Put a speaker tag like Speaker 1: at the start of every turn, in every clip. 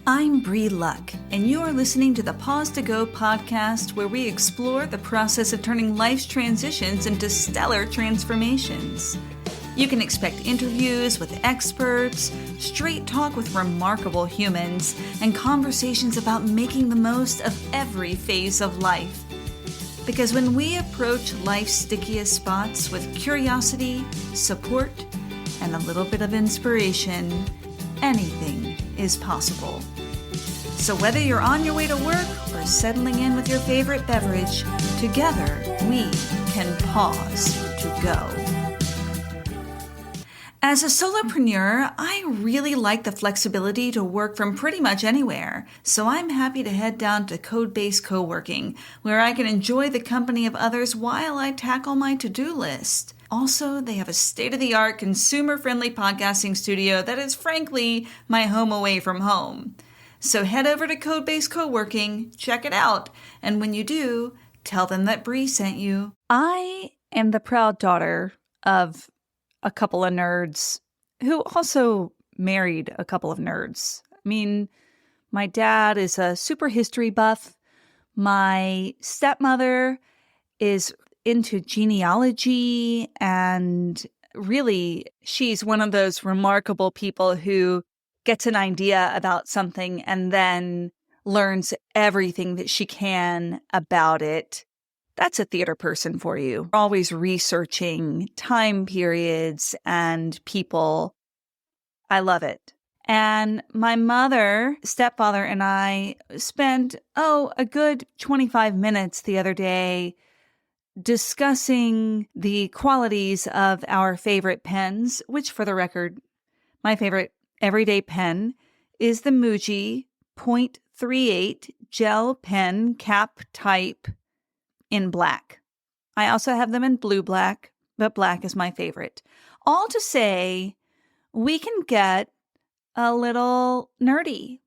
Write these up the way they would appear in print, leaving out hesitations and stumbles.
Speaker 1: I'm Bree Luck, and you are listening to the Pause to Go podcast, where we explore the process of turning life's transitions into stellar transformations. You can expect interviews with experts, straight talk with remarkable humans, and conversations about making the most of every phase of life. Because when we approach life's stickiest spots with curiosity, support, and a little bit of inspiration, anything is possible. So whether you're on your way to work or settling in with your favorite beverage, together we can pause to go. As a solopreneur, I really like the flexibility to work from pretty much anywhere, so I'm happy to head down to Code-Based Co-working, where I can enjoy the company of others while I tackle my to-do list. Also, they have a state-of-the-art, consumer-friendly podcasting studio that is frankly my home away from home. So head over to Code-Based Co-working, check it out, and when you do, tell them that Bree sent you. I am the proud daughter of a couple of nerds who also married a couple of nerds. I mean, my dad is a super history buff. My stepmother is into genealogy, and really, she's one of those remarkable people who gets an idea about something and then learns everything that she can about it. That's a theater person for you. Always researching time periods and people. I love it. And my mother, stepfather, and I spent, a good 25 minutes the other day discussing the qualities of our favorite pens, which, for the record, my favorite everyday pen is the Muji .38 gel pen cap type in black. I also have them in blue black, but black is my favorite. All to say, we can get a little nerdy.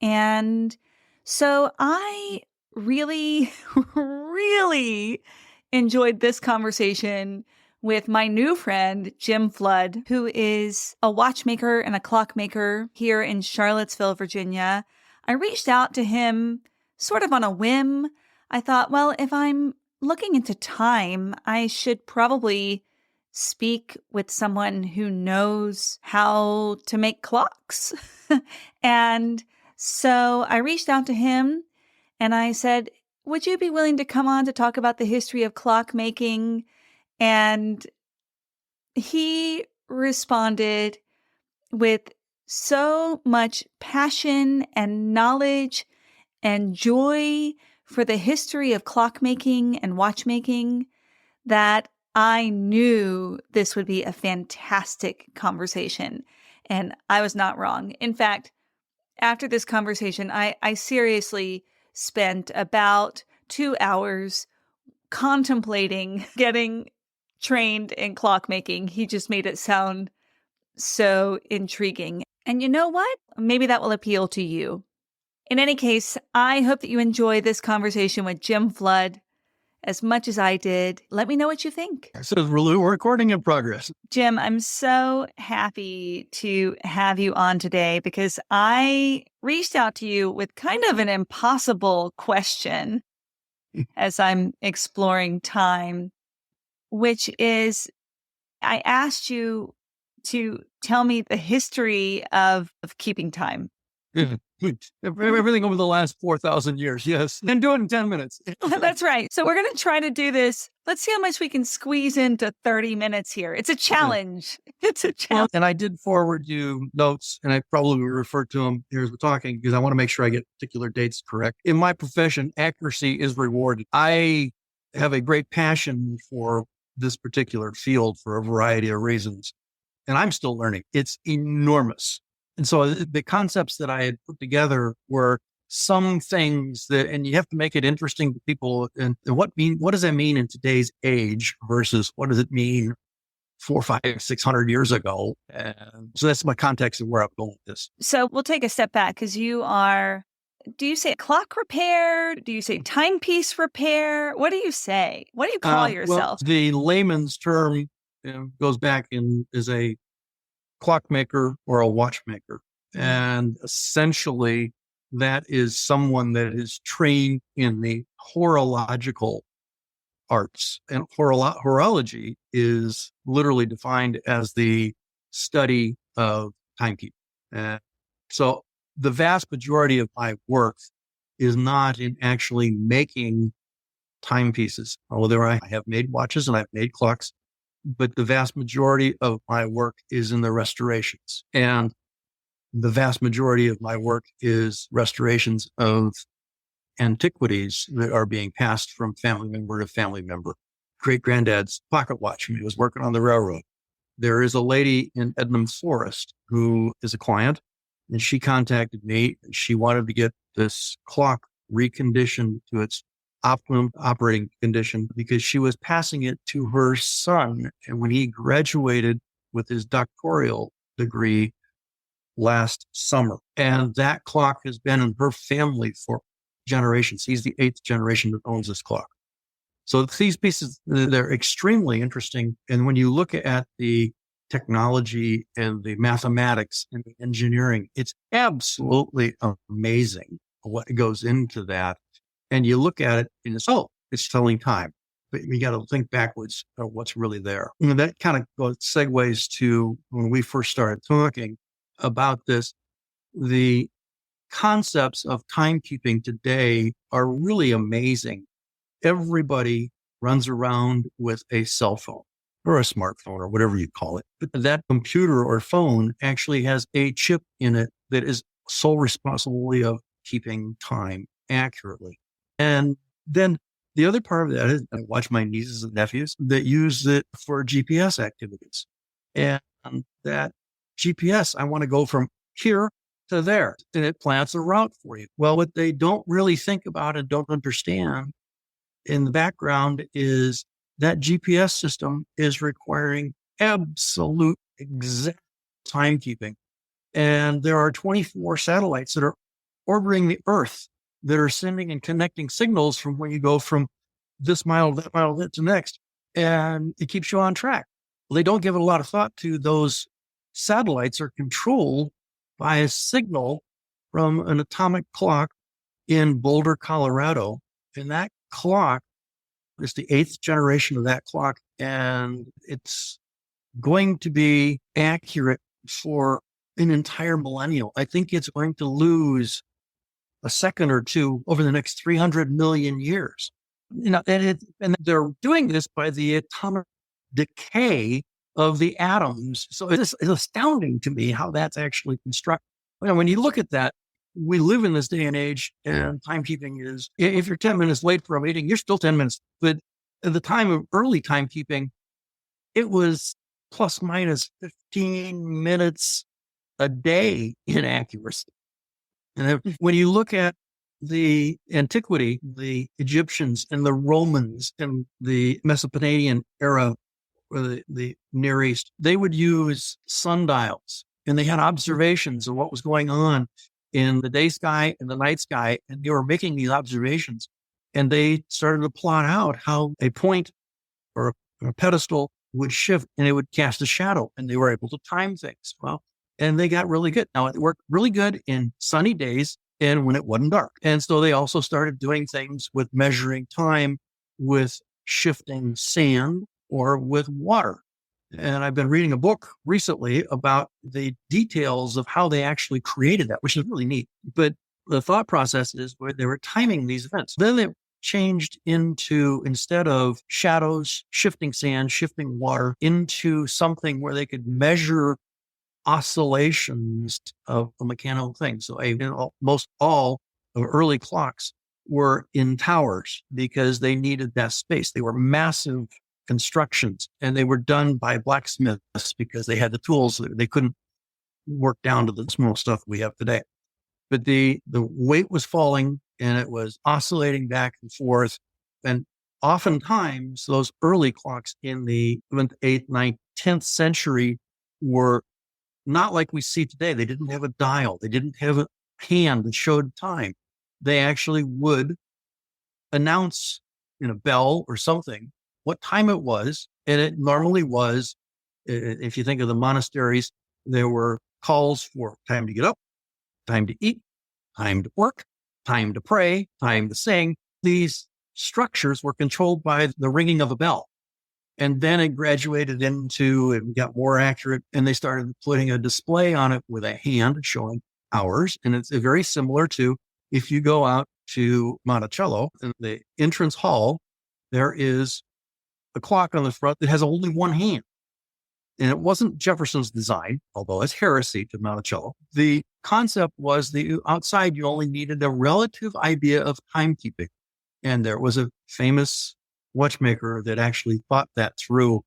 Speaker 1: And so I really, really enjoyed this conversation with my new friend, Jim Flood, who is a watchmaker and a clockmaker here in Charlottesville, Virginia. I reached out to him sort of on a whim. I thought, well, if I'm looking into time, I should probably speak with someone who knows how to make clocks. And so I reached out to him and I said, would you be willing to come on to talk about the history of clockmaking? And he responded with so much passion and knowledge and joy for the history of clockmaking and watchmaking that I knew this would be a fantastic conversation. And I was not wrong. In fact, after this conversation, I seriously spent about 2 hours contemplating getting trained in clockmaking. He just made it sound so intriguing. And you know what? Maybe that will appeal to you. In any case, I hope that you enjoy this conversation with Jim Flood as much as I did. Let me know what you think.
Speaker 2: So we're recording in progress.
Speaker 1: Jim, I'm so happy to have you on today because I reached out to you with kind of an impossible question as I'm exploring time, which is I asked you to tell me the history of keeping time.
Speaker 2: Yeah. Everything over the last 4,000 years. Yes. And do it in 10 minutes.
Speaker 1: That's right. So we're going to try to do this. Let's see how much we can squeeze into 30 minutes here. It's a challenge. It's a challenge.
Speaker 2: And I did forward you notes, and I probably will refer to them here as we're talking because I want to make sure I get particular dates correct. In my profession, accuracy is rewarded. I have a great passion for this particular field for a variety of reasons, and I'm still learning. It's enormous. And so the concepts that I had put together were some things that, and you have to make it interesting to people. And what does that mean in today's age versus what does it mean 400, 500, 600 years ago? And so that's my context of where I'm going with this.
Speaker 1: So we'll take a step back because you are, do you say clock repair? Do you say timepiece repair? What do you say? What do you call yourself?
Speaker 2: Well, the layman's term goes back and is a clockmaker or a watchmaker. And essentially, that is someone that is trained in the horological arts. And horology is literally defined as the study of timekeeping. So the vast majority of my work is not in actually making timepieces. Although I have made watches and I've made clocks, but the vast majority of my work is in the restorations. And the vast majority of my work is restorations of antiquities that are being passed from family member to family member. Great granddad's pocket watch when he was working on the railroad. There is a lady in Edmund Forest who is a client, and she contacted me. She wanted to get this clock reconditioned to its optimum operating condition because she was passing it to her son. And when he graduated with his doctoral degree last summer, and that clock has been in her family for generations. He's the 8th generation that owns this clock. So these pieces, they're extremely interesting. And when you look at the technology and the mathematics and the engineering, it's absolutely amazing what goes into that. And you look at it and it's telling time. But you got to think backwards of what's really there. And that kind of segues to when we first started talking about this, the concepts of timekeeping today are really amazing. Everybody runs around with a cell phone or a smartphone or whatever you call it. But that computer or phone actually has a chip in it that is sole responsibility of keeping time accurately. And then the other part of that is I watch my nieces and nephews that use it for GPS activities. And that GPS, I want to go from here to there, and it plans a route for you. Well, what they don't really think about and don't understand in the background is that GPS system is requiring absolute exact timekeeping. And there are 24 satellites that are orbiting the Earth that are sending and connecting signals from when you go from this mile, that mile, that to next. And it keeps you on track. Well, they don't give a lot of thought to those satellites are controlled by a signal from an atomic clock in Boulder, Colorado. And that clock is the 8th generation of that clock. And it's going to be accurate for an entire millennium. I think it's going to lose a second or two over the next 300 million years. And they're doing this by the atomic decay of the atoms. So it's astounding to me how that's actually constructed. When you look at that, we live in this day and age, and timekeeping is, if you're 10 minutes late for a meeting, you're still 10 minutes. But at the time of early timekeeping, it was plus minus 15 minutes a day inaccuracy. And when you look at the antiquity, the Egyptians and the Romans and the Mesopotamian era, or the Near East, they would use sundials, and they had observations of what was going on in the day sky and the night sky. And they were making these observations, and they started to plot out how a point or a pedestal would shift and it would cast a shadow, and they were able to time things. Well, and they got really good. Now, it worked really good in sunny days and when it wasn't dark. And so they also started doing things with measuring time with shifting sand or with water. And I've been reading a book recently about the details of how they actually created that, which is really neat. But the thought process is where they were timing these events. Then they changed into, instead of shadows, shifting sand, shifting water, into something where they could measure oscillations of a mechanical thing. So most all of early clocks were in towers because they needed that space. They were massive constructions, and they were done by blacksmiths because they had the tools. They couldn't work down to the small stuff we have today. But the weight was falling, and it was oscillating back and forth. And oftentimes those early clocks in the 7th, 8th, 9th, 10th century were not like we see today. They didn't have a dial. They didn't have a hand that showed time. They actually would announce in a bell or something what time it was. And it normally was, if you think of the monasteries, there were calls for time to get up, time to eat, time to work, time to pray, time to sing. These structures were controlled by the ringing of a bell. And then it graduated into, it got more accurate, and they started putting a display on it with a hand showing hours. And it's very similar to if you go out to Monticello in the entrance hall, there is a clock on the front that has only one hand. And it wasn't Jefferson's design, although it's heresy to Monticello. The concept was that outside you only needed a relative idea of timekeeping. And there was a famous watchmaker that actually thought that through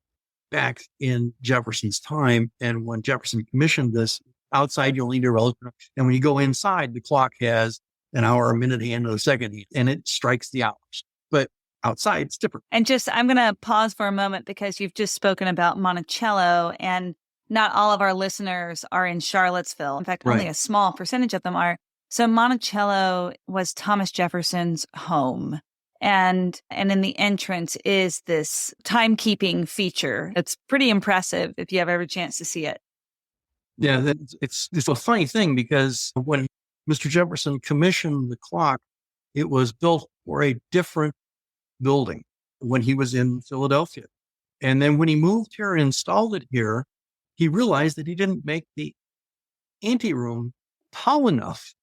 Speaker 2: back in Jefferson's time. And when Jefferson commissioned this, outside you only need a relative. And when you go inside, the clock has an hour, a minute hand, and a second hand, and it strikes the hours. But outside, it's different.
Speaker 1: And I'm going to pause for a moment because you've just spoken about Monticello, and not all of our listeners are in Charlottesville. In fact, only a small percentage of them are. So Monticello was Thomas Jefferson's home. And in the entrance is this timekeeping feature. It's pretty impressive if you have every chance to see it.
Speaker 2: Yeah, it's a funny thing because when Mr. Jefferson commissioned the clock, it was built for a different building when he was in Philadelphia. And then when he moved here and installed it here, he realized that he didn't make the anteroom tall enough.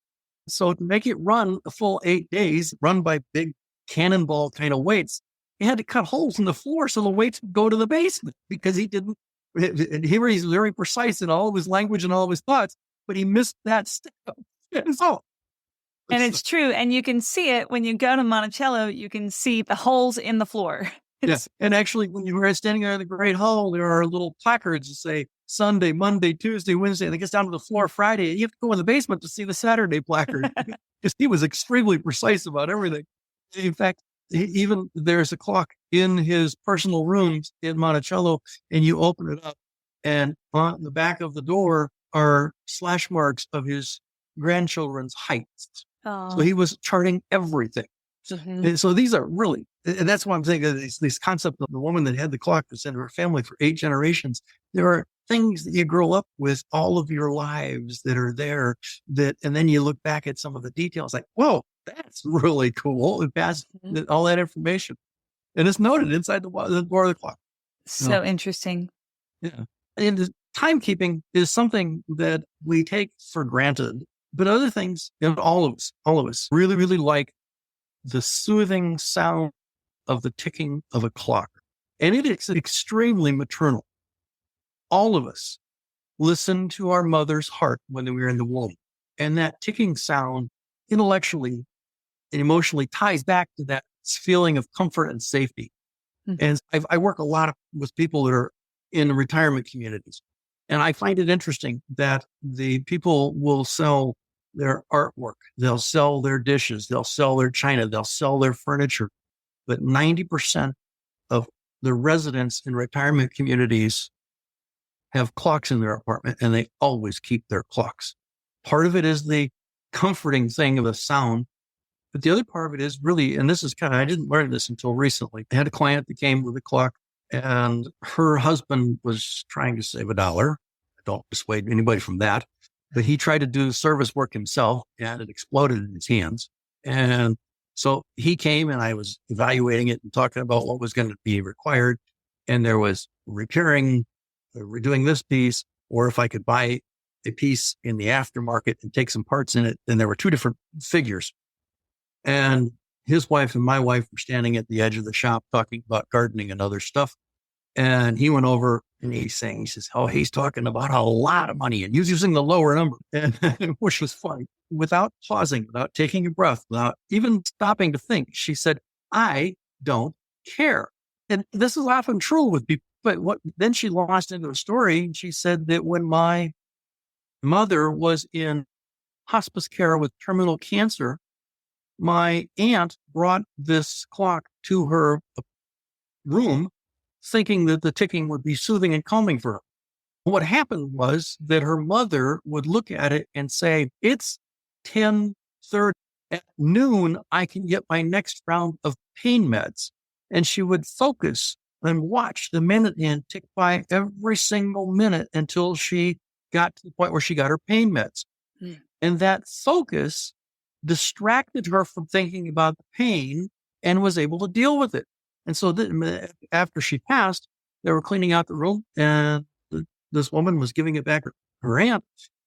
Speaker 2: So to make it run a full 8 days, run by big cannonball kind of weights, he had to cut holes in the floor so the weights would go to the basement because he didn't. He's very precise in all of his language and all of his thoughts, but he missed that step.
Speaker 1: And it's true. And you can see it when you go to Monticello, you can see the holes in the floor.
Speaker 2: Yes. And actually, when you were standing there in the Great Hall, there are little placards that say Sunday, Monday, Tuesday, Wednesday, and it gets down to the floor Friday. And you have to go in the basement to see the Saturday placard because he was extremely precise about everything. In fact, even there's a clock in his personal rooms in Monticello, and you open it up, and on the back of the door are slash marks of his grandchildren's heights. Oh. So he was charting everything. Mm-hmm. And so these are really, and that's why I'm saying this concept of the woman that had the clock that's in her family for 8 generations. There are things that you grow up with all of your lives that are there and then you look back at some of the details like, whoa, that's really cool. It passed all that information. And it's noted inside the door of the clock.
Speaker 1: So interesting.
Speaker 2: Yeah. And timekeeping is something that we take for granted, but other things, all of us really, really like the soothing sound of the ticking of a clock. And it is extremely maternal. All of us listen to our mother's heart when we were in the womb. And that ticking sound intellectually and emotionally ties back to that feeling of comfort and safety. Mm-hmm. And I work a lot with people that are in retirement communities. And I find it interesting that the people will sell their artwork. They'll sell their dishes. They'll sell their china. They'll sell their furniture. But 90% of the residents in retirement communities have clocks in their apartment, and they always keep their clocks. Part of it is the comforting thing of the sound. But the other part of it is really, and this is I didn't learn this until recently. I had a client that came with a clock, and her husband was trying to save $1. I don't dissuade anybody from that. But he tried to do service work himself, and it exploded in his hands. And so he came, and I was evaluating it and talking about what was going to be required. And there was repairing, redoing this piece, or if I could buy a piece in the aftermarket and take some parts in it. And there were 2 different figures. And his wife and my wife were standing at the edge of the shop talking about gardening and other stuff. And he went over and he says, oh, he's talking about a lot of money. And he was using the lower number, and which was funny. Without pausing, without taking a breath, without even stopping to think, she said, I don't care. And this is often true with people. But then she launched into a story. And she said that when my mother was in hospice care with terminal cancer, my aunt brought this clock to her room, thinking that the ticking would be soothing and calming for her. What happened was that her mother would look at it and say, it's 10:30 at noon. I can get my next round of pain meds. And she would focus and watch the minute hand tick by every single minute until she got to the point where she got her pain meds. And that focus distracted her from thinking about the pain and was able to deal with it. And so after she passed, they were cleaning out the room, and this woman was giving it back to her aunt,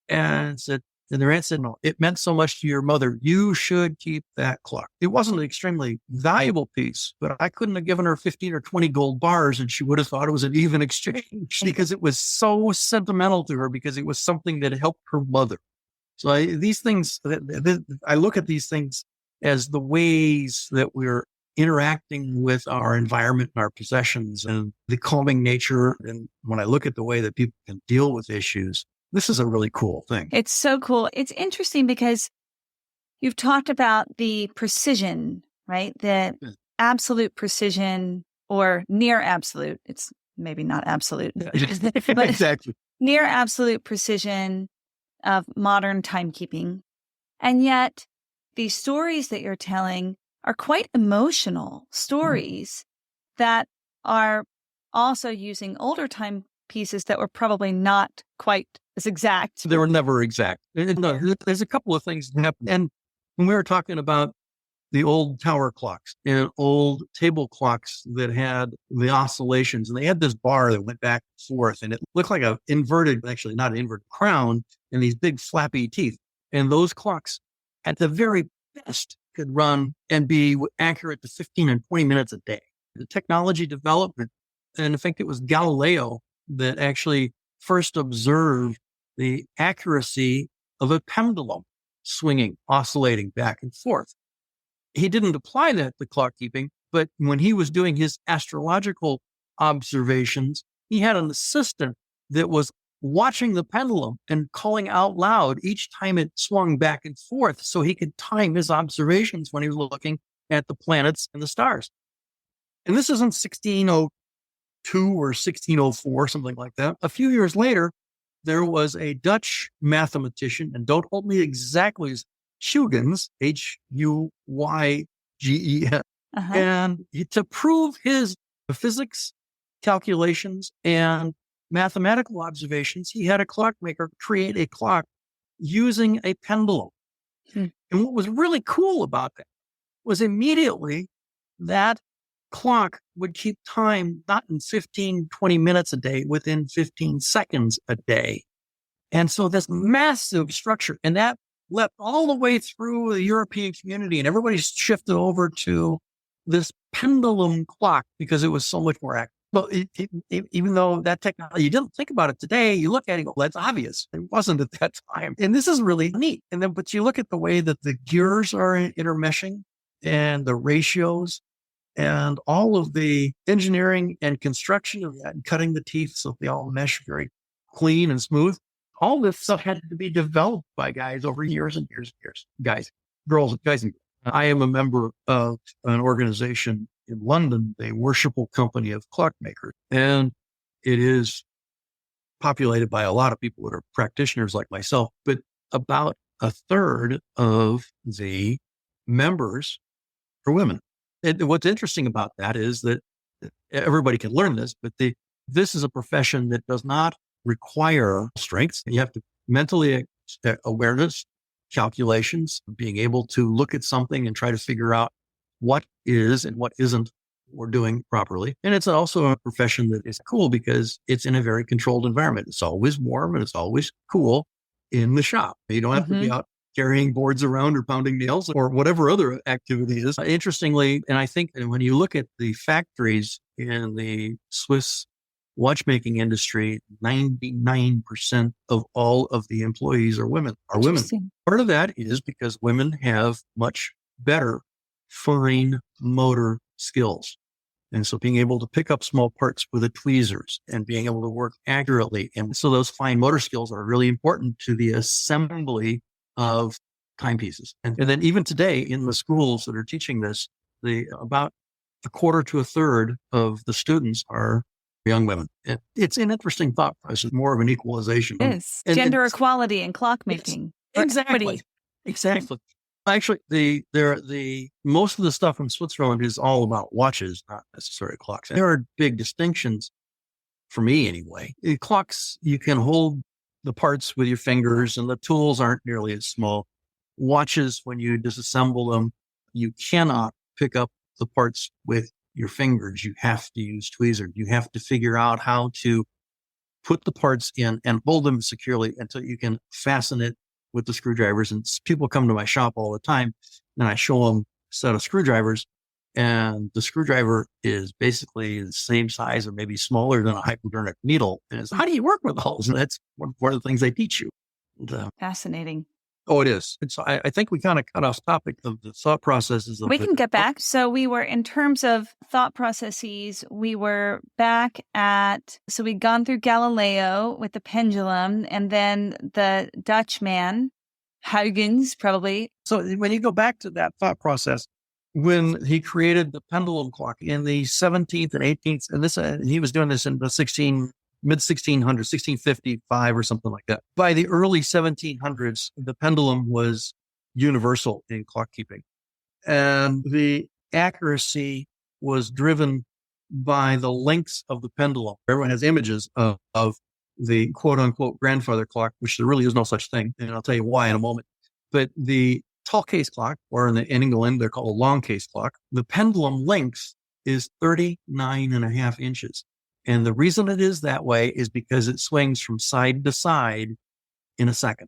Speaker 2: and their aunt said, no, it meant so much to your mother. You should keep that clock. It wasn't an extremely valuable piece, but I couldn't have given her 15 or 20 gold bars and she would have thought it was an even exchange because it was so sentimental to her, because it was something that helped her mother. So I look at these things as the ways that we're interacting with our environment and our possessions and the calming nature. And when I look at the way that people can deal with issues, this is a really cool thing.
Speaker 1: It's so cool. It's interesting because you've talked about the precision, right? The absolute precision, or near absolute. It's maybe not absolute, but
Speaker 2: exactly.
Speaker 1: Near absolute precision of modern timekeeping. And yet these stories that you're telling are quite emotional stories that are also using older timepieces that were probably not quite as exact.
Speaker 2: They were never exact. No, there's a couple of things that happen. And when we were talking about the old tower clocks and old table clocks that had the oscillations, and they had this bar that went back and forth, and it looked like actually not an inverted crown, and these big flappy teeth. And those clocks, at the very best, could run and be accurate to 15 and 20 minutes a day. The technology development, and I think it was Galileo that actually first observed the accuracy of a pendulum swinging, oscillating back and forth. He didn't apply that to clock keeping, but when he was doing his astrological observations, he had an assistant that was watching the pendulum and calling out loud each time it swung back and forth so he could time his observations when he was looking at the planets and the stars. And this isn't 1602 or 1604, something like that. A few years later, there was a Dutch mathematician, and don't hold me exactly, Huygens, Huygen, and to prove his physics calculations and mathematical observations, he had a clockmaker create a clock using a pendulum. And what was really cool about that was immediately that clock would keep time not in 15, 20 minutes a day, within 15 seconds a day. And so this massive structure, and that leapt all the way through the European community, and everybody shifted over to this pendulum clock because it was so much more accurate. But even though that technology, you didn't think about it today, you look at it and go, that's obvious. It wasn't at that time. And this is really neat. And then, but you look at the way that the gears are intermeshing and the ratios and all of the engineering and construction of that and cutting the teeth so they all mesh very clean and smooth. All this stuff had to be developed by guys over years and years and years. Guys and girls. I am a member of an organization in London, a worshipful company of clockmakers. And it is populated by a lot of people that are practitioners like myself, but about a third of the members are women. And what's interesting about that is that everybody can learn this, but this is a profession that does not require strength. You have to mentally awareness, calculations, being able to look at something and try to figure out what is and what isn't we're doing properly. And it's also a profession that is cool because it's in a very controlled environment. It's always warm and it's always cool in the shop. You don't have to be out carrying boards around or pounding nails or whatever other activity is. Interestingly, and I think when you look at the factories in the Swiss watchmaking industry, 99% of all of the employees are women. Part of that is because women have much better fine motor skills. And so being able to pick up small parts with the tweezers and being able to work accurately. And so those fine motor skills are really important to the assembly of timepieces. And then even today in the schools that are teaching this, about a quarter to a third of the students are young women. And it's an interesting thought process, more of an equalization.
Speaker 1: Yes. Gender equality in clockmaking.
Speaker 2: Exactly. Actually, the most of the stuff in Switzerland is all about watches, not necessarily clocks. And there are big distinctions for me anyway. Clocks, you can hold the parts with your fingers, and the tools aren't nearly as small. Watches, when you disassemble them, you cannot pick up the parts with your fingers. You have to use tweezers. You have to figure out how to put the parts in and hold them securely until you can fasten it with the screwdrivers. And people come to my shop all the time, and I show them a set of screwdrivers, and the screwdriver is basically the same size or maybe smaller than a hypodermic needle. And it's, how do you work with those? And that's one of the things they teach you. And,
Speaker 1: Fascinating.
Speaker 2: oh, it is. And so I think we kind of cut off topic of the thought processes.
Speaker 1: We can get back. So we were, in terms of thought processes, we were back at, so we'd gone through Galileo with the pendulum, and then the Dutchman, Huygens, probably.
Speaker 2: So when you go back to that thought process, when he created the pendulum clock in the 17th and 18th, and this he was doing this in the mid 1600s, 1655 or something like that. By the early 1700s, the pendulum was universal in clock keeping, and the accuracy was driven by the lengths of the pendulum. Everyone has images of the quote unquote grandfather clock, which there really is no such thing. And I'll tell you why in a moment. But the tall case clock, or in England, they're called a long case clock. The pendulum length is 39.5 inches. And the reason it is that way is because it swings from side to side in a second.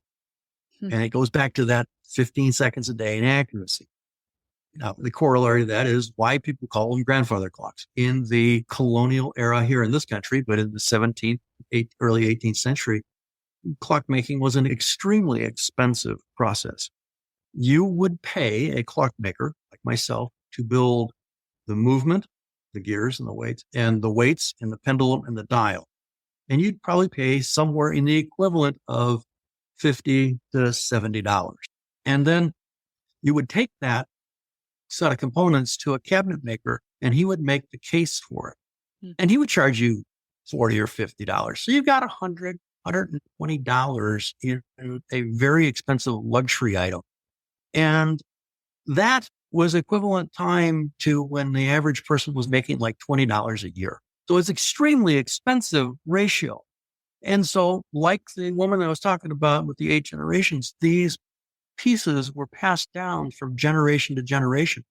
Speaker 2: And it goes back to that 15 seconds a day in accuracy. Now, the corollary to that is why people call them grandfather clocks. In the colonial era here in this country, but in the 17th, early 18th century, clockmaking was an extremely expensive process. You would pay a clockmaker like myself to build the movement, the gears and the weights in the pendulum and the dial. And you'd probably pay somewhere in the equivalent of $50 to $70. And then you would take that set of components to a cabinet maker, and he would make the case for it. And he would charge you $40 or $50. So you've got $100, $120 in a very expensive luxury item. And that was equivalent time to when the average person was making like $20 a year. So it's extremely expensive ratio. And so, like the woman I was talking about with the 8 generations, these pieces were passed down from generation to generation.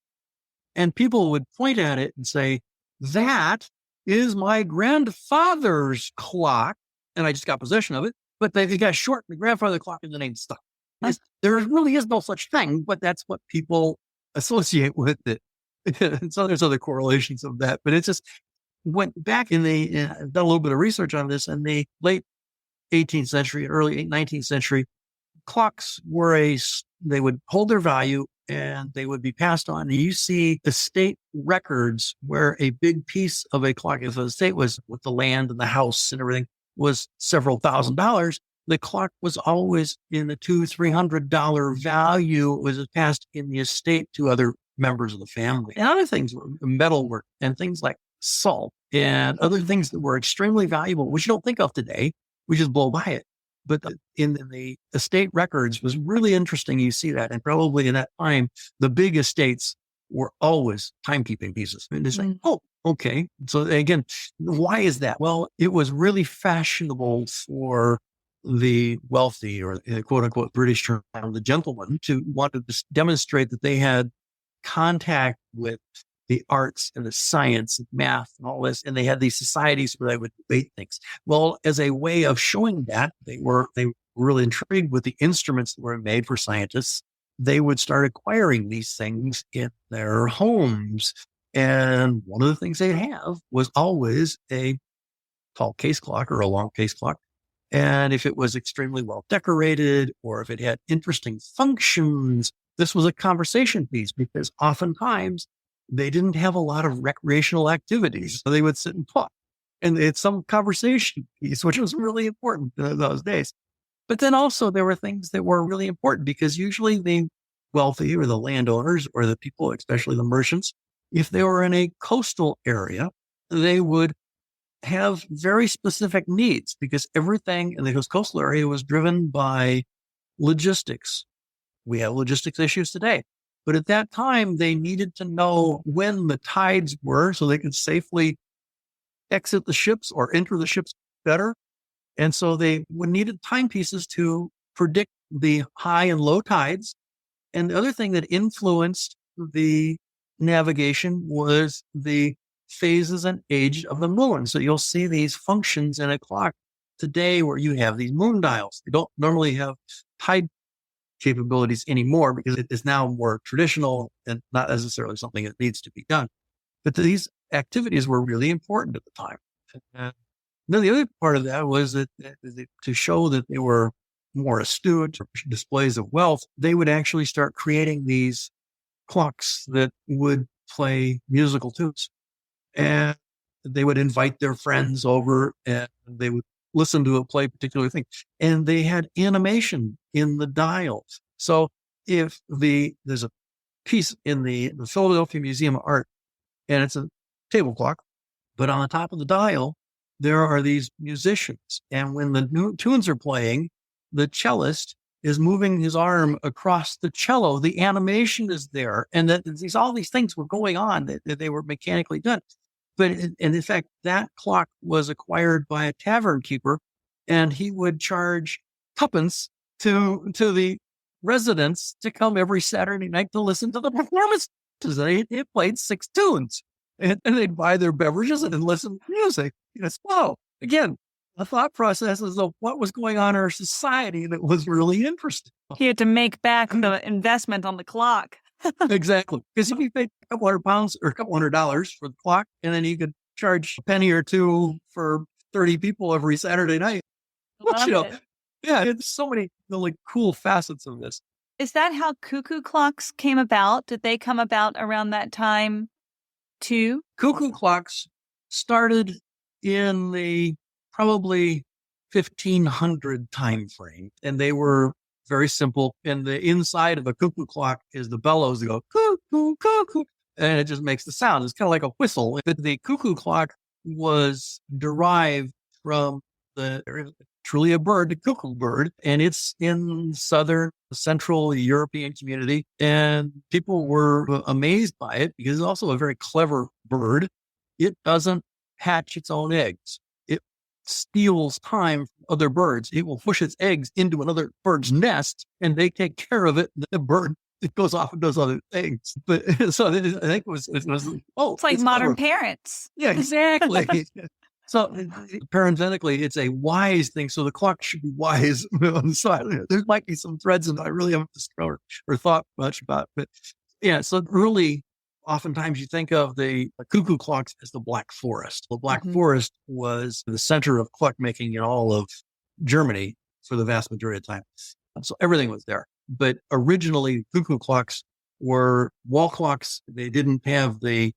Speaker 2: And people would point at it and say, that is my grandfather's clock. And I just got possession of it, but they got short the grandfather clock and the name stuck. There really is no such thing, but that's what people associate with it. And so there's other correlations of that, but it just went back I've done a little bit of research on this in the late 18th century, early 19th century. Clocks they would hold their value and they would be passed on. And you see estate records where a big piece of a clock, if the estate was with the land and the house and everything, was several $1,000s. The clock was always in the $200-$300 value. It was passed in the estate to other members of the family. And other things were metalwork and things like salt and other things that were extremely valuable, which you don't think of today. We just blow by it. But in the estate records was really interesting. You see that. And probably in that time, the big estates were always timekeeping pieces. And it's like, oh, okay. So again, why is that? Well, it was really fashionable for the wealthy, or quote unquote British term, the gentlemen, to want to demonstrate that they had contact with the arts and the science and math and all this. And they had these societies where they would debate things. Well, as a way of showing that they were really intrigued with the instruments that were made for scientists, they would start acquiring these things in their homes. And one of the things they'd have was always a tall case clock or a long case clock. And if it was extremely well decorated, or if it had interesting functions, this was a conversation piece, because oftentimes they didn't have a lot of recreational activities. So they would sit and talk, and it's some conversation piece, which was really important in those days. But then also there were things that were really important, because usually the wealthy or the landowners or the people, especially the merchants, if they were in a coastal area, they would have very specific needs, because everything in the coastal area was driven by logistics. We have logistics issues today, but at that time they needed to know when the tides were so they could safely exit the ships or enter the ships better. And so they would needed timepieces to predict the high and low tides. And the other thing that influenced the navigation was the phases and age of the moon. So you'll see these functions in a clock today where you have these moon dials. They don't normally have tide capabilities anymore because it is now more traditional and not necessarily something that needs to be done. But these activities were really important at the time. And then the other part of that was that to show that they were more astute, displays of wealth, they would actually start creating these clocks that would play musical tunes. And they would invite their friends over and they would listen to it play particular thing. And they had animation in the dials. So if there's a piece in the Philadelphia Museum of Art, and it's a table clock, but on the top of the dial, there are these musicians. And when the new tunes are playing, the cellist is moving his arm across the cello. The animation is there. And that all these things were going on that they were mechanically done. But in fact, that clock was acquired by a tavern keeper, and he would charge tuppence to the residents to come every Saturday night to listen to the performance. It played 6 tunes, and they'd buy their beverages and then listen to music. Wow. Again, the thought processes of what was going on in our society that was really interesting.
Speaker 1: He had to make back the investment on the clock.
Speaker 2: Exactly. Because if you paid a couple £100 or a couple $100 for the clock, and then you could charge a penny or two for 30 people every Saturday night. Yeah, it's so many really cool facets of this.
Speaker 1: Is that how cuckoo clocks came about? Did they come about around that time too?
Speaker 2: Cuckoo clocks started in the probably 1500 time frame, and they were very simple. And the inside of a cuckoo clock is the bellows that go cuckoo, cuckoo, and it just makes the sound. It's kind of like a whistle. But the cuckoo clock was derived from truly a bird, the cuckoo bird, and it's in southern central European community. And people were amazed by it because it's also a very clever bird. It doesn't hatch its own eggs. It steals time from other birds. It will push its eggs into another bird's nest, and they take care of it. The bird, it goes off and does other things. But so I think it was
Speaker 1: it's like modern parents.
Speaker 2: Yeah, exactly. So parenthetically, it's a wise thing. So the clock should be wise on the side. There might be some threads that I really haven't discovered or thought much about. But yeah, so really, oftentimes you think of the cuckoo clocks as the Black Forest. The Black Forest was the center of clockmaking in all of Germany for the vast majority of time. So everything was there. But originally, cuckoo clocks were wall clocks. They didn't have the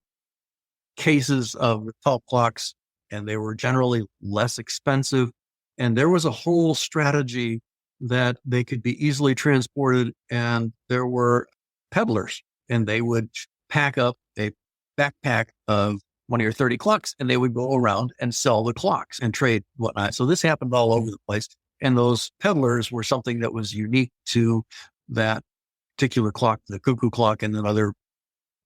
Speaker 2: cases of tall clocks, and they were generally less expensive. And there was a whole strategy that they could be easily transported. And there were peddlers, and they would pack up a backpack of 20 or 30 clocks, and they would go around and sell the clocks and trade whatnot. So this happened all over the place. And those peddlers were something that was unique to that particular clock, the cuckoo clock, and then other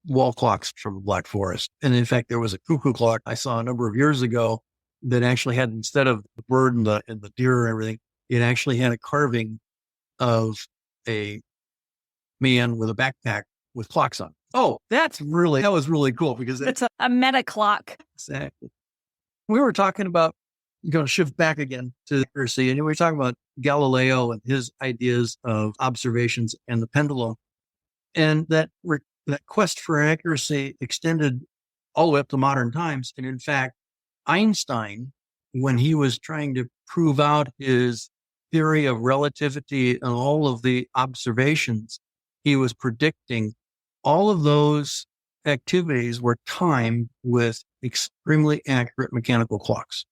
Speaker 2: wall clocks from the Black Forest. And in fact, there was a cuckoo clock I saw a number of years ago that actually had, instead of the bird and the deer and everything, it actually had a carving of a man with a backpack with clocks on. Oh, that was really cool because
Speaker 1: it's a meta clock.
Speaker 2: Exactly. We were talking about, going to shift back again to accuracy, and we were talking about Galileo and his ideas of observations and the pendulum, and that quest for accuracy extended all the way up to modern times. And in fact, Einstein, when he was trying to prove out his theory of relativity and all of the observations, he was predicting all of those activities were timed with extremely accurate mechanical clocks.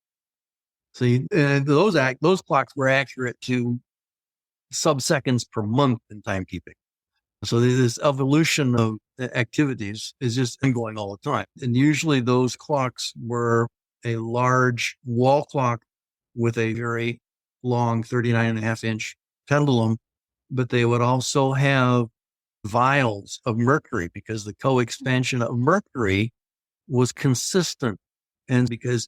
Speaker 2: So those clocks were accurate to sub-seconds per month in timekeeping. So this evolution of activities is just ongoing all the time. And usually those clocks were a large wall clock with a very long 39.5-inch pendulum, but they would also have vials of mercury because the co-expansion of mercury was consistent. And because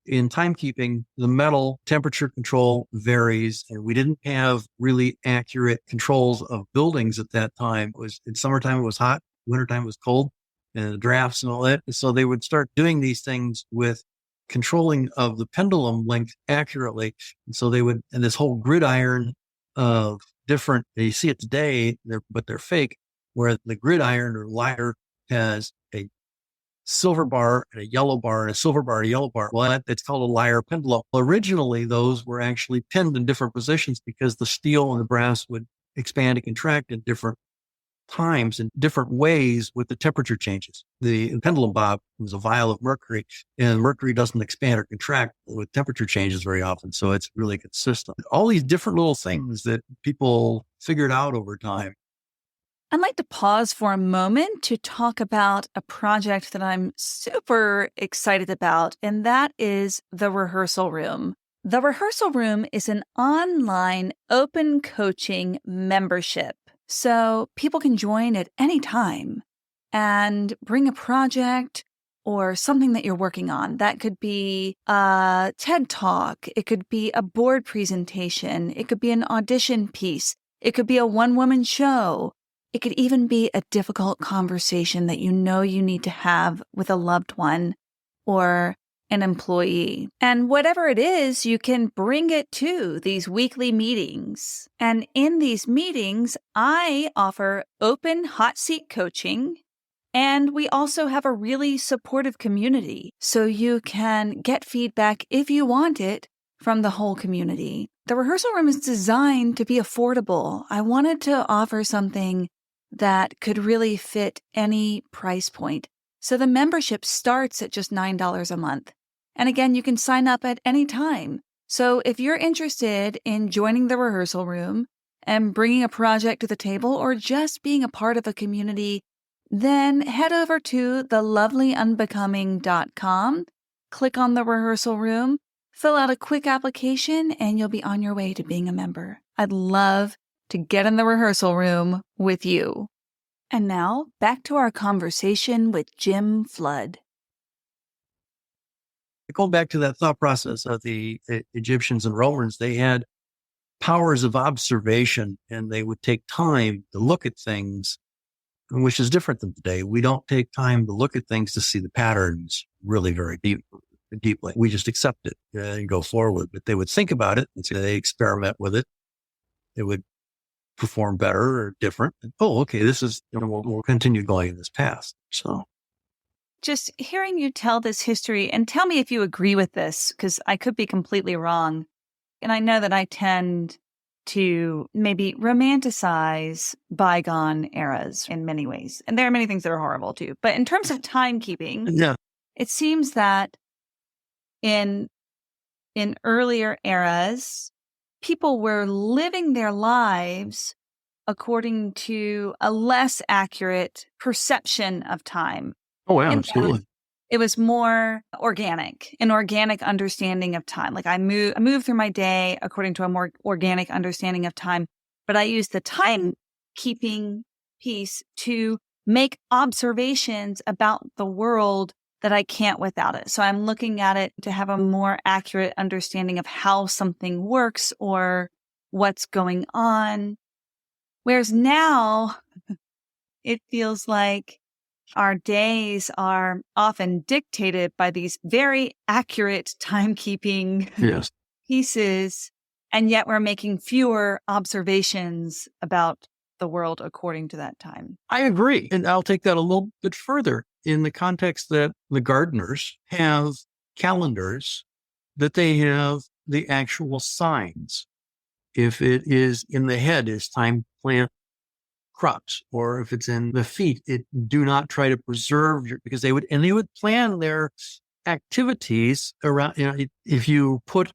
Speaker 2: in timekeeping, the metal temperature control varies, and we didn't have really accurate controls of buildings at that time. It was in summertime, it was hot, wintertime it was cold, and the drafts and all that. So they would start doing these things with controlling of the pendulum length accurately. And so and this whole gridiron of different, you see it today, but they're fake, where the gridiron or lyre has a silver bar and a yellow bar and a silver bar and a yellow bar. Well, it's called a lyre pendulum. Originally, those were actually pinned in different positions because the steel and the brass would expand and contract in different times in different ways with the temperature changes. The pendulum bob was a vial of mercury, and mercury doesn't expand or contract with temperature changes very often. So it's really consistent. All these different little things that people figured out over time.
Speaker 1: I'd like to pause for a moment to talk about a project that I'm super excited about, and that is the Rehearsal Room. The Rehearsal Room is an online open coaching membership. So people can join at any time and bring a project or something that you're working on. That could be a TED Talk. It could be a board presentation. It could be an audition piece. It could be a one-woman show. It could even be a difficult conversation that you know you need to have with a loved one or an employee. And whatever it is, you can bring it to these weekly meetings. And in these meetings, I offer open hot seat coaching. And we also have a really supportive community. So you can get feedback if you want it from the whole community. The Rehearsal Room is designed to be affordable. I wanted to offer something that could really fit any price point. So the membership starts at just $9 a month. And again, you can sign up at any time. So if you're interested in joining the Rehearsal Room and bringing a project to the table or just being a part of a community, then head over to thelovelyunbecoming.com, click on the Rehearsal Room, fill out a quick application, and you'll be on your way to being a member. I'd love to get in the Rehearsal Room with you. And now, back to our conversation with Jim Flood.
Speaker 2: Going back to that thought process of the Egyptians and Romans, they had powers of observation, and they would take time to look at things, which is different than today. We don't take time to look at things to see the patterns really very deeply. We just accept it and go forward. But they would think about it, and so they experiment with it. They would perform better or different. Oh, okay, this is, we'll continue going in this path. So
Speaker 1: just hearing you tell this history, and tell me if you agree with this, because I could be completely wrong. And I know that I tend to maybe romanticize bygone eras in many ways. And there are many things that are horrible too. But in terms of timekeeping, it seems that in earlier eras, people were living their lives according to a less accurate perception of time.
Speaker 2: Oh, yeah, absolutely.
Speaker 1: It was more organic, an organic understanding of time. Like I move through my day according to a more organic understanding of time, but I use the timekeeping piece to make observations about the world that I can't without it. So I'm looking at it to have a more accurate understanding of how something works or what's going on. Whereas now it feels like our days are often dictated by these very accurate timekeeping pieces, and yet we're making fewer observations about the world according to that time.
Speaker 2: I agree. And I'll take that a little bit further in the context that the gardeners have calendars, that they have the actual signs. If it is in the head, it's time to plant crops, or if it's in the feet, do not try to preserve because they would plan their activities around, if you put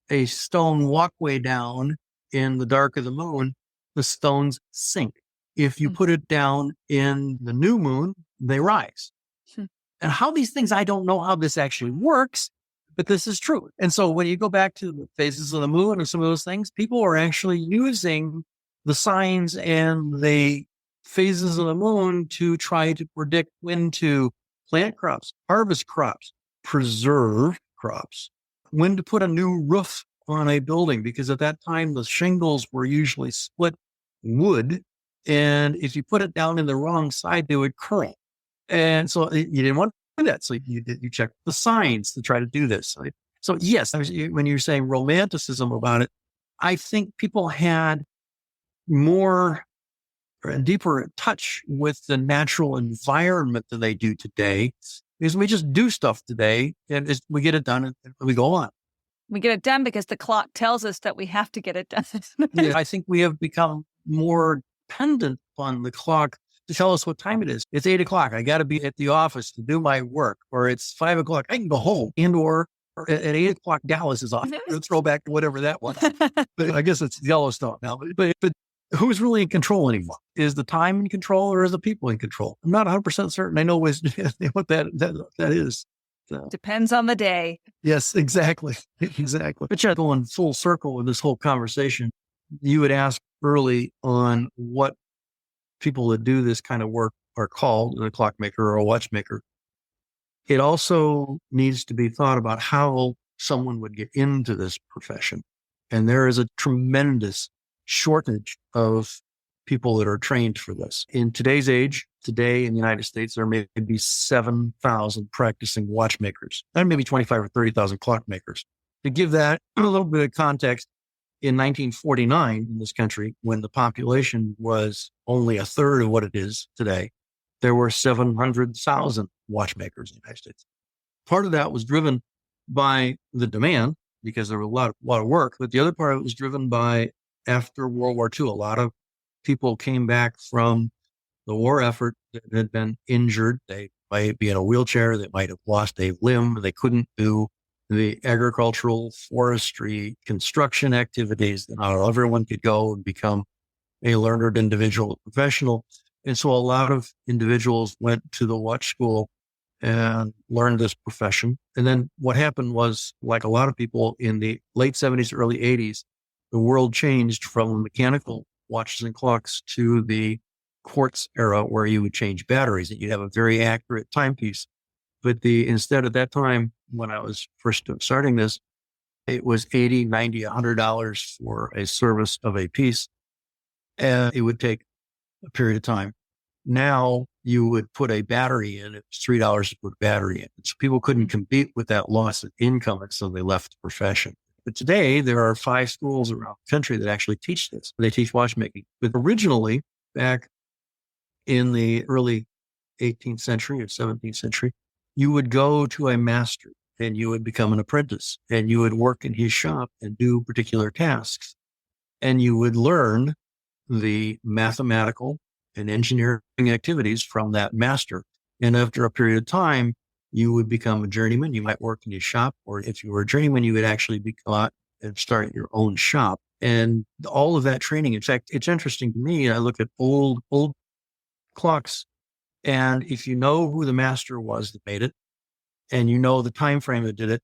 Speaker 2: a stone walkway down in the dark of the moon, the stones sink. If you put it down in the new moon, they rise. And how these things, I don't know how this actually works, but this is true. And so when you go back to the phases of the moon and some of those things, people are actually using the signs and the phases of the moon to try to predict when to plant crops, harvest crops, preserve crops. when to put a new roof on a building, because at that time, the shingles were usually split wood. And if you put it down in the wrong side, they would curl. And so you didn't want to do that. So you check the signs to try to do this. So yes, when you're saying romanticism about it, I think people had more and deeper touch with the natural environment than they do today, because we just do stuff today and we get it done and we go on.
Speaker 1: We get it done because the clock tells us that we have to get it done.
Speaker 2: Yeah, I think we have become more dependent on the clock to tell us what time it is. It's 8 o'clock. I got to be at the office to do my work, or it's 5 o'clock. I can go home, or at 8 o'clock, Dallas is off. Throw back to whatever that was. But I guess it's Yellowstone now. But who's really in control anymore? Is the time in control, or is the people in control? I'm not 100% certain. I know what that is. So.
Speaker 1: Depends on the day.
Speaker 2: Yes, exactly. Exactly. But yeah, going full circle with this whole conversation, you would ask early on what people that do this kind of work are called, a clockmaker or a watchmaker. It also needs to be thought about how someone would get into this profession. And there is a tremendous shortage of people that are trained for this. In today's age, today in the United States, there may be 7,000 practicing watchmakers and maybe 25 or 30,000 clockmakers. To give that a little bit of context, in 1949 in this country, when the population was only a third of what it is today, there were 700,000 watchmakers in the United States. Part of that was driven by the demand because there was a lot of work, but the other part of it was driven by after World War II. A lot of people came back from the war effort that had been injured. They might be in a wheelchair. They might have lost a limb. They couldn't do the agricultural, forestry, construction activities. Not everyone could go and become a learned individual professional. And so a lot of individuals went to the watch school and learned this profession. And then what happened was, like a lot of people in the late 70s, early 80s, the world changed from mechanical watches and clocks to the quartz era, where you would change batteries and you'd have a very accurate timepiece. But instead at that time, when I was first starting this, it was $80, $90, $100 for a service of a piece. And it would take a period of time. Now you would put a battery in. It was $3 to put a battery in. So people couldn't compete with that loss of income. And so they left the profession. But today there are 5 schools around the country that actually teach this. They teach watchmaking. But originally, back in the early 18th century or 17th century, you would go to a master and you would become an apprentice and you would work in his shop and do particular tasks. And you would learn the mathematical and engineering activities from that master. And after a period of time, you would become a journeyman. You might work in his shop, or if you were a journeyman, you would actually go out and start your own shop. And all of that training, in fact, it's interesting to me. I look at old clocks, and if you know who the master was that made it, and you know the time frame that did it,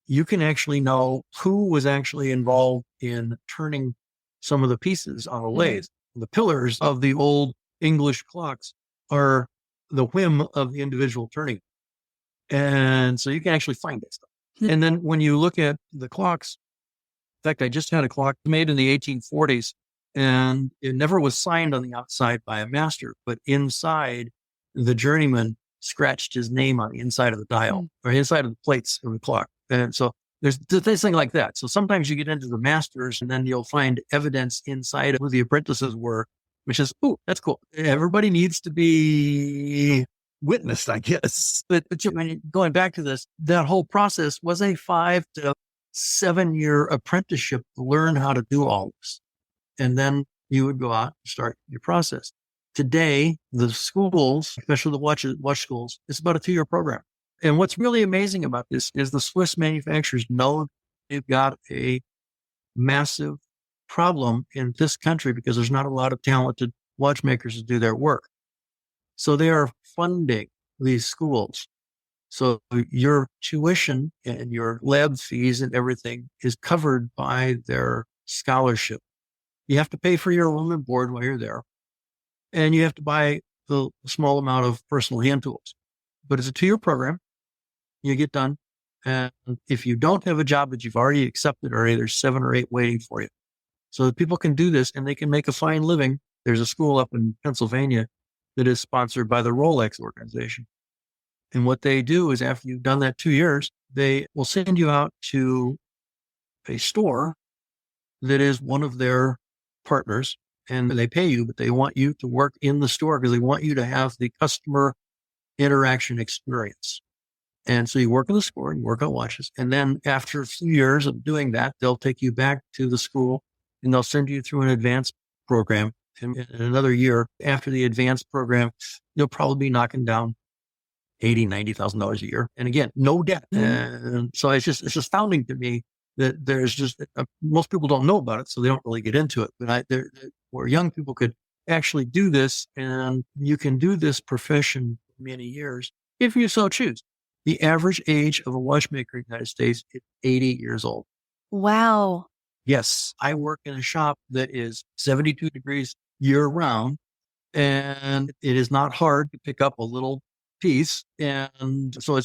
Speaker 2: you can actually know who was actually involved in turning some of the pieces on a lathe. Mm-hmm. The pillars of the old English clocks are the whim of the individual turning. And so you can actually find that stuff. Mm-hmm. And then when you look at the clocks, in fact, I just had a clock made in the 1840s, and it never was signed on the outside by a master, but inside, the journeyman scratched his name on the inside of the dial or inside of the plates of the clock. And so there's this thing like that. So sometimes you get into the masters and then you'll find evidence inside of who the apprentices were, which is, oh, that's cool. Everybody needs to be witnessed, I guess. But going back to this, that whole process was a 5 to 7 year apprenticeship to learn how to do all this. And then you would go out and start your process. Today, the schools, especially the watch schools, it's about a 2-year program. And what's really amazing about this is the Swiss manufacturers know they've got a massive problem in this country because there's not a lot of talented watchmakers to do their work. So they are funding these schools. So your tuition and your lab fees and everything is covered by their scholarship. You have to pay for your room and board while you're there. And you have to buy the small amount of personal hand tools. But it's a 2-year program. You get done And if you don't have a job that you've already accepted already, there's 7 or 8 waiting for you. So that people can do this and they can make a fine living. There's a school up in Pennsylvania that is sponsored by the Rolex organization. And what they do is after you've done that 2 years, they will send you out to a store that is one of their partners, and they pay you, but they want you to work in the store because they want you to have the customer interaction experience. And so you work in the store and you work on watches. And then after a few years of doing that, they'll take you back to the school and they'll send you through an advanced program. And in another year after the advanced program, you'll probably be knocking down $80,000-$90,000 a year. And again, no debt. And so it's astounding to me that there's just, most people don't know about it, so they don't really get into it. But where young people could actually do this, and you can do this profession for many years if you so choose. The average age of a watchmaker in the United States is 80 years old.
Speaker 1: Wow.
Speaker 2: Yes, I work in a shop that is 72 degrees year round, and it is not hard to pick up a little piece. And so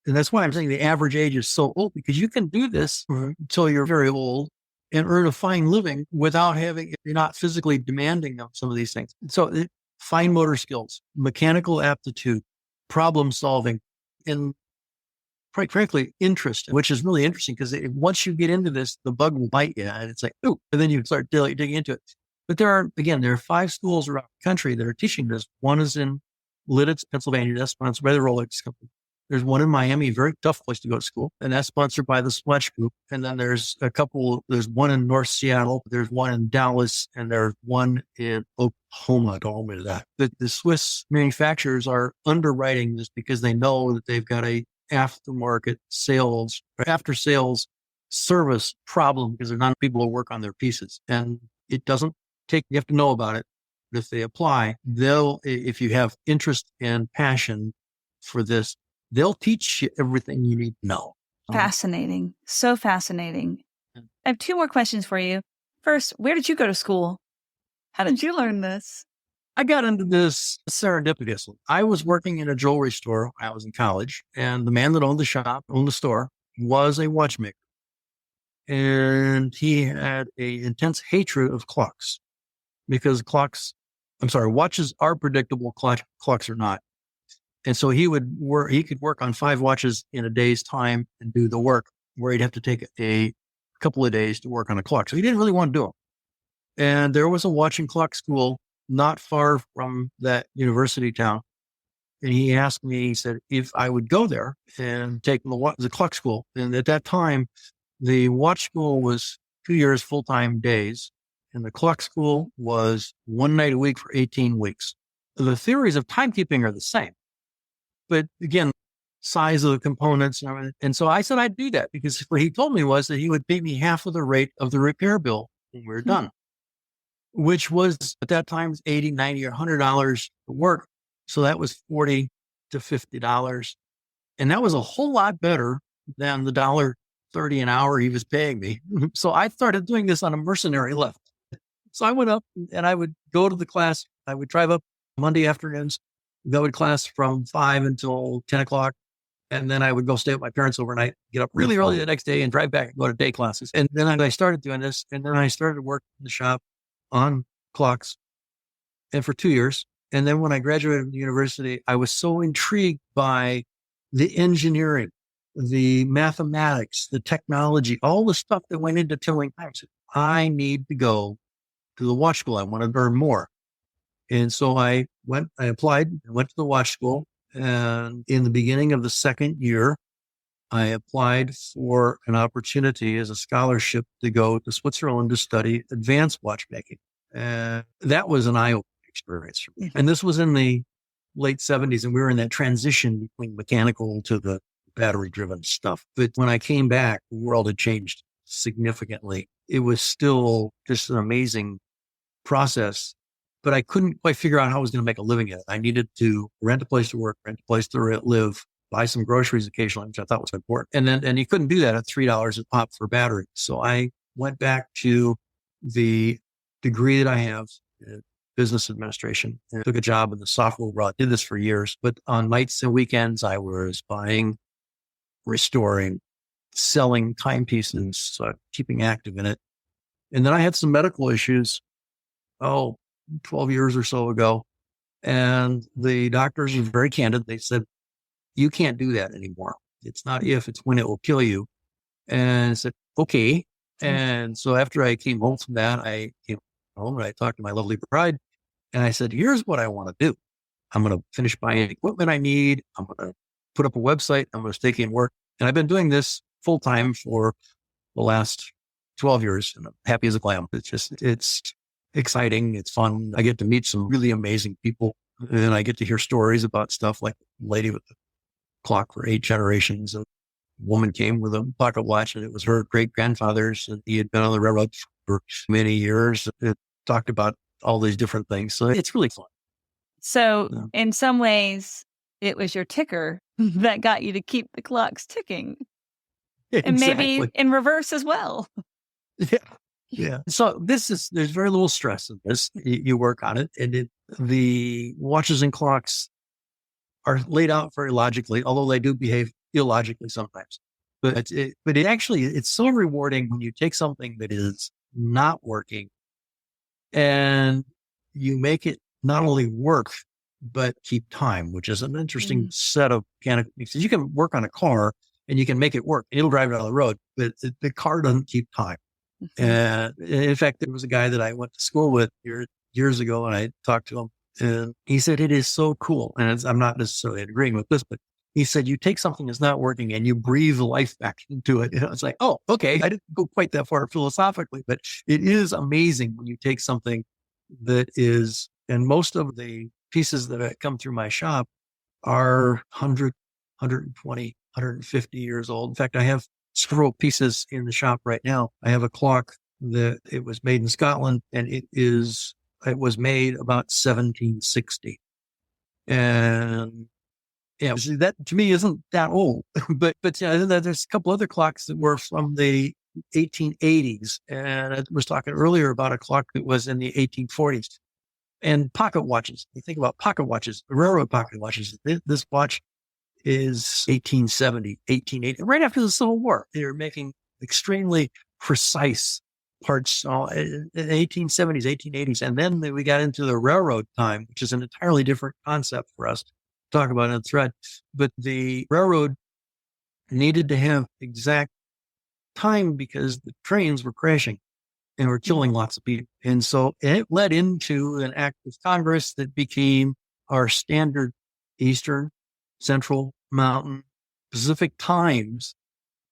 Speaker 2: and that's why I'm saying the average age is so old, because you can do this until you're very old and earn a fine living without you're not physically demanding of some of these things. So fine motor skills, mechanical aptitude, problem solving, and quite frankly, interest, which is really interesting because once you get into this, the bug will bite you and it's like, ooh, and then you start digging into it. But there are 5 schools around the country that are teaching this. One is in Lidditz, Pennsylvania. That's sponsored by the Rolex company. There's one in Miami, very tough place to go to school, and that's sponsored by the Swatch Group. And then there's one in North Seattle, there's one in Dallas, and there's one in Oklahoma. Don't admit that. The Swiss manufacturers are underwriting this because they know that they've got a aftermarket sales, or after sales service problem because there's not people who work on their pieces. And it doesn't you have to know about it. But if they apply, if you have interest and passion for this, they'll teach you everything you need to know.
Speaker 1: Fascinating. So fascinating. I have 2 more questions for you. First, where did you go to school? How did you learn this?
Speaker 2: I got into this serendipitously. I was working in a jewelry store when I was in college, and the man that owned the store, was a watchmaker. And he had an intense hatred of clocks because watches are predictable, clocks are not. And so he could work on 5 watches in a day's time and do the work where he'd have to take a couple of days to work on a clock. So he didn't really want to do them. And there was a watch and clock school not far from that university town. And he asked me, he said, if I would go there and take the clock school. And at that time, the watch school was 2 years full-time days. And the clock school was 1 night a week for 18 weeks. The theories of timekeeping are the same. But again, size of the components and everything. And so I said I'd do that because what he told me was that he would pay me half of the rate of the repair bill when we were done, which was at that time $80, $90, or $100 to work. So that was $40 to $50. And that was a whole lot better than the $1.30 an hour he was paying me. So I started doing this on a mercenary level. So I went up and I would go to the class. I would drive up Monday afternoons, go to class from 5 until 10 o'clock. And then I would go stay with my parents overnight, get up really early the next day and drive back and go to day classes. And then I started doing this. And then I started working in the shop on clocks and for 2 years. And then when I graduated from the university, I was so intrigued by the engineering, the mathematics, the technology, all the stuff that went into tilling time. I need to go to the watch school. I want to learn more. And so I applied and went to the watch school. And in the beginning of the second year, I applied for an opportunity as a scholarship to go to Switzerland to study advanced watchmaking. And that was an eye-opening experience for me. And this was in the late 70s, and we were in that transition between mechanical to the battery-driven stuff. But when I came back, the world had changed significantly. It was still just an amazing process, but I couldn't quite figure out how I was going to make a living at it. I needed to rent a place to work, rent a place to live, buy some groceries occasionally, which I thought was important. And you couldn't do that at $3 a pop for battery. So I went back to the degree that I have in business administration and took a job in the software world. I did this for years, but on nights and weekends, I was buying, restoring, selling timepieces, keeping active in it. And then I had some medical issues, 12 years or so ago. And the doctors were very candid. They said, you can't do that anymore. It's not if, it's when it will kill you. And I said, okay. And so after I came home from that, I came home and I talked to my lovely bride and I said, here's what I want to do. I'm going to finish buying equipment I need. I'm going to put up a website. I'm going to stay in work. And I've been doing this full time for the last 12 years and I'm happy as a clam. It's exciting. It's fun. I get to meet some really amazing people and I get to hear stories about stuff like the lady with the clock for 8 generations. A woman came with a pocket watch and it was her great grandfather's and he had been on the railroad for many years. It talked about all these different things. So it's really fun.
Speaker 1: So in some ways, it was your ticker that got you to keep the clocks ticking.
Speaker 2: Exactly.
Speaker 1: And maybe in reverse as well.
Speaker 2: Yeah. Yeah. So there's very little stress in this. You work on it and the watches and clocks are laid out very logically, although they do behave illogically sometimes. But it's so rewarding when you take something that is not working and you make it not only work, but keep time, which is an interesting set of mechanical pieces. You can work on a car and you can make it work. It'll drive down the road, but the car doesn't keep time. And in fact, there was a guy that I went to school with years ago and I talked to him and he said, it is so cool. And I'm not necessarily agreeing with this, but he said, you take something that's not working and you breathe life back into it. And I was like, oh, okay. I didn't go quite that far philosophically, but it is amazing when you take something that is, and most of the pieces that come through my shop are 100, 120, 150 years old. In fact, I have several pieces in the shop right now. I have a clock that it was made in Scotland and it was made about 1760. And yeah, that to me isn't that old, but there's a couple other clocks that were from the 1880s. And I was talking earlier about a clock that was in the 1840s and pocket watches. You think about pocket watches, railroad pocket watches. This watch is 1870, 1880, right after the Civil War. They were making extremely precise parts in the 1870s, 1880s. And then we got into the railroad time, which is an entirely different concept for us to talk about in a thread. But the railroad needed to have exact time because the trains were crashing and were killing lots of people. And so it led into an act of Congress that became our standard Eastern, Central, Mountain, Pacific times.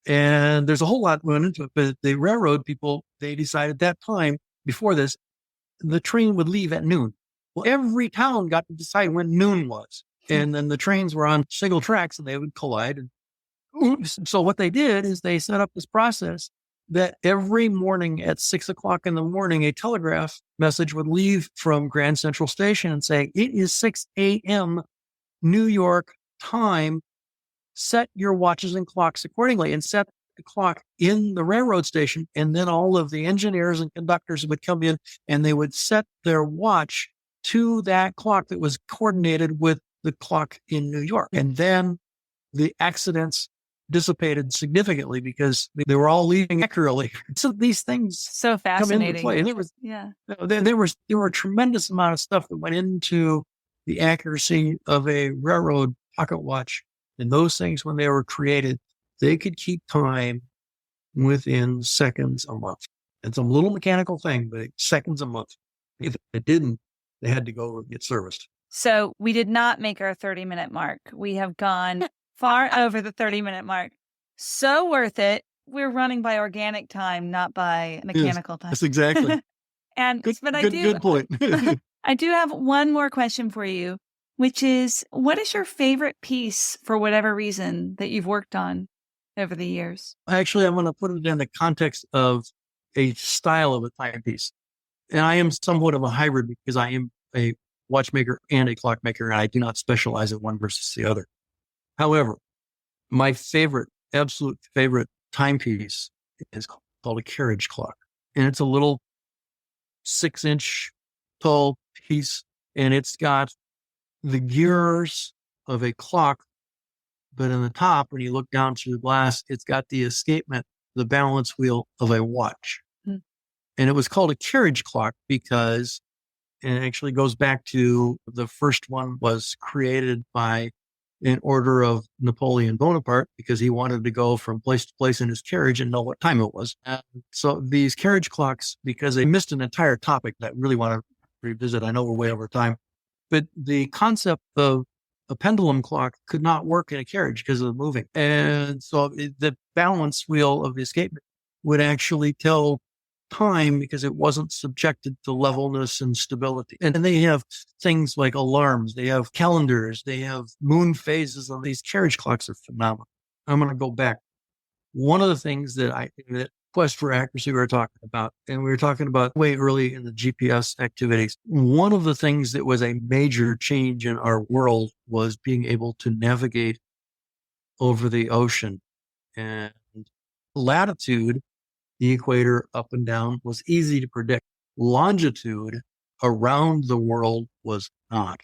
Speaker 2: And there's a whole lot went into it, but the railroad people, they decided that time before this, the train would leave at noon. Well, every town got to decide when noon was. And then the trains were on single tracks and they would collide. And so what they did is they set up this process that every morning at 6 o'clock in the morning, a telegraph message would leave from Grand Central Station and say, it is 6 a.m. New York time. Set your watches and clocks accordingly and set the clock in the railroad station. And then all of the engineers and conductors would come in and they would set their watch to that clock that was coordinated with the clock in New York. And then the accidents dissipated significantly because they were all leaving accurately. So these things
Speaker 1: so fascinating.
Speaker 2: Come into play. And there were a tremendous amount of stuff that went into the accuracy of a railroad pocket watch. And those things, when they were created, they could keep time within seconds a month. It's a little mechanical thing, but seconds a month. If it didn't, they had to go get serviced.
Speaker 1: So we did not make our 30-minute mark. We have gone far over the 30-minute mark. So worth it. We're running by organic time, not by mechanical time.
Speaker 2: Yes, exactly.
Speaker 1: Good
Speaker 2: point.
Speaker 1: I do have one more question for you, which is, what is your favorite piece for whatever reason that you've worked on over the years?
Speaker 2: Actually, I'm going to put it in the context of a style of a timepiece. And I am somewhat of a hybrid because I am a watchmaker and a clockmaker, and I do not specialize in one versus the other. However, my absolute favorite timepiece is called a carriage clock. And it's a little 6-inch tall piece, and it's got the gears of a clock But in the top, when you look down through the glass, it's got the escapement, the balance wheel of a watch.
Speaker 1: Hmm.
Speaker 2: And it was called a carriage clock because and it actually goes back to the first one was created by an order of Napoleon Bonaparte because he wanted to go from place to place in his carriage and know what time it was. And so these carriage clocks, because they missed an entire topic that I really want to revisit. I know we're way over time, but the concept of a pendulum clock could not work in a carriage because of the moving. And so the balance wheel of the escapement would actually tell time because it wasn't subjected to levelness and stability. And they have things like alarms, they have calendars, they have moon phases on these carriage clocks are phenomenal. I'm going to go back. One of the things that quest for accuracy we were talking about, and we were talking about way early in the GPS activities. One of the things that was a major change in our world was being able to navigate over the ocean and latitude. The equator up and down was easy to predict. Longitude around the world was not.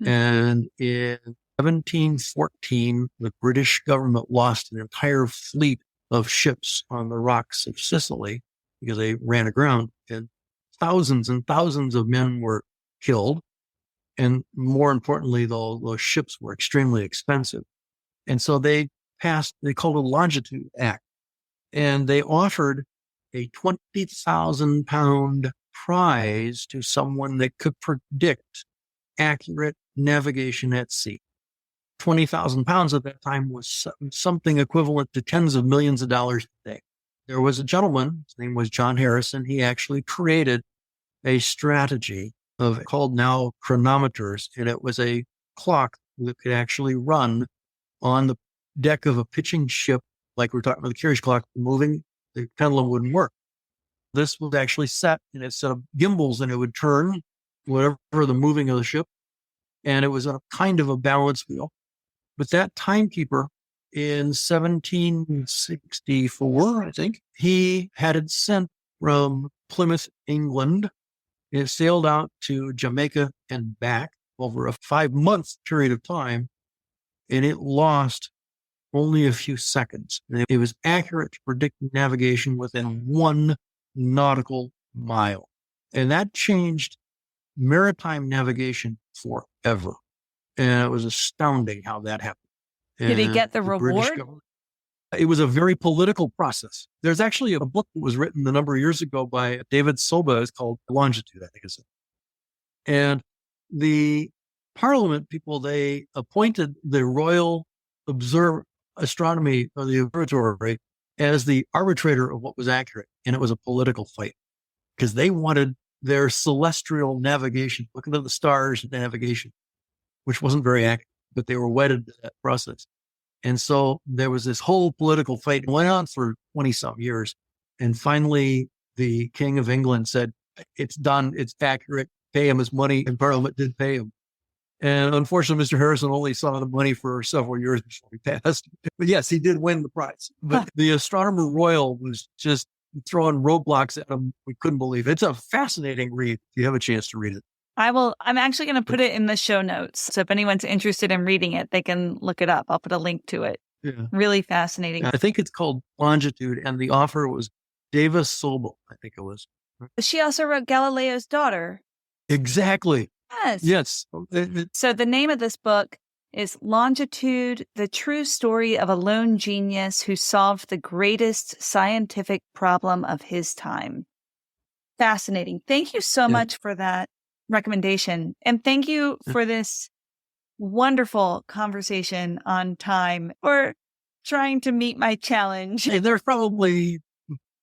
Speaker 2: And in 1714, the British government lost an entire fleet of ships on the rocks of Sicily because they ran aground, and thousands of men were killed. And more importantly, those ships were extremely expensive. And so they called it a Longitude Act. And they offered a 20,000 pound prize to someone that could predict accurate navigation at sea. 20,000 pounds at that time was something equivalent to tens of millions of dollars a day. There was a gentleman, his name was John Harrison. He actually created a strategy called now chronometers. And it was a clock that could actually run on the deck of a pitching ship. Like we're talking about the carriage clock moving, the pendulum wouldn't work. This was actually set in a set of gimbals and it would turn whatever the moving of the ship. And it was a kind of a balance wheel. But that timekeeper in 1764, I think, he had it sent from Plymouth, England. It sailed out to Jamaica and back over a 5-month period of time. And it lost only a few seconds. And it was accurate to predict navigation within 1 nautical mile. And that changed maritime navigation forever. And it was astounding how that happened.
Speaker 1: Did he get the reward?
Speaker 2: It was a very political process. There's actually a book that was written a number of years ago by David Soba. It's called Longitude, I think it's. And the Parliament people, they appointed the Royal Astronomy or the Observatory as the arbitrator of what was accurate. And it was a political fight because they wanted their celestial navigation, looking at the stars navigation, which wasn't very accurate, but they were wedded to that process. And so there was this whole political fight. It went on for 20 some years. And finally, the King of England said, it's done. It's accurate. Pay him his money. And Parliament did pay him. And unfortunately, Mr. Harrison only saw the money for several years before he passed. But yes, he did win the prize. But the Astronomer Royal was just throwing roadblocks at him. We couldn't believe it. It's a fascinating read if you have a chance to read it.
Speaker 1: I'm actually going to put it in the show notes. So if anyone's interested in reading it, they can look it up. I'll put a link to it.
Speaker 2: Yeah.
Speaker 1: Really fascinating.
Speaker 2: I think it's called Longitude, and the author was Davis Sobel, I think it was.
Speaker 1: She also wrote Galileo's Daughter.
Speaker 2: Exactly.
Speaker 1: Yes. So the name of this book is Longitude, the True Story of a Lone Genius Who Solved the Greatest Scientific Problem of His Time. Fascinating. Thank you so much for that recommendation. And thank you for this wonderful conversation on time or trying to meet my challenge.
Speaker 2: Hey, there's probably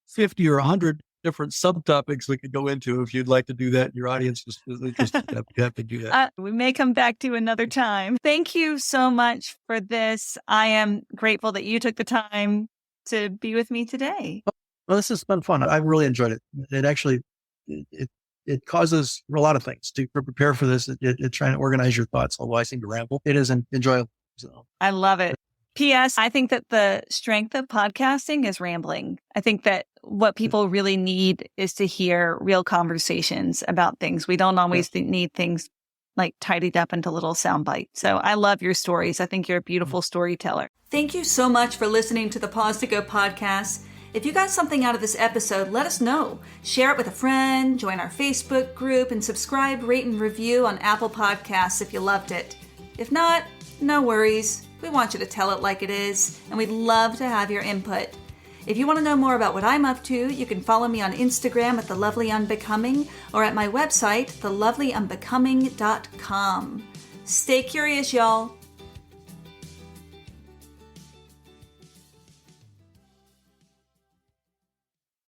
Speaker 2: 50 or 100 different subtopics we could go into if you'd like to do that. Your audience just have to do that.
Speaker 1: We may come back to another time. Thank you so much for this. I am grateful that you took the time to be with me today.
Speaker 2: Well, this has been fun. I've really enjoyed it. It actually, it causes a lot of things to prepare for this. It's trying to organize your thoughts, although I seem to ramble. It is enjoyable. So.
Speaker 1: I love it. P.S. I think that the strength of podcasting is rambling. I think that what people really need is to hear real conversations about things. We don't always need things like tidied up into little sound bites. So I love your stories. I think you're a beautiful storyteller. Thank you so much for listening to the Pause to Go podcast. If you got something out of this episode, let us know. Share it with a friend, join our Facebook group, and subscribe, rate, and review on Apple Podcasts if you loved it. If not, no worries. We want you to tell it like it is, and we'd love to have your input. If you want to know more about what I'm up to, you can follow me on Instagram at TheLovelyUnbecoming or at my website, thelovelyunbecoming.com. Stay curious, y'all.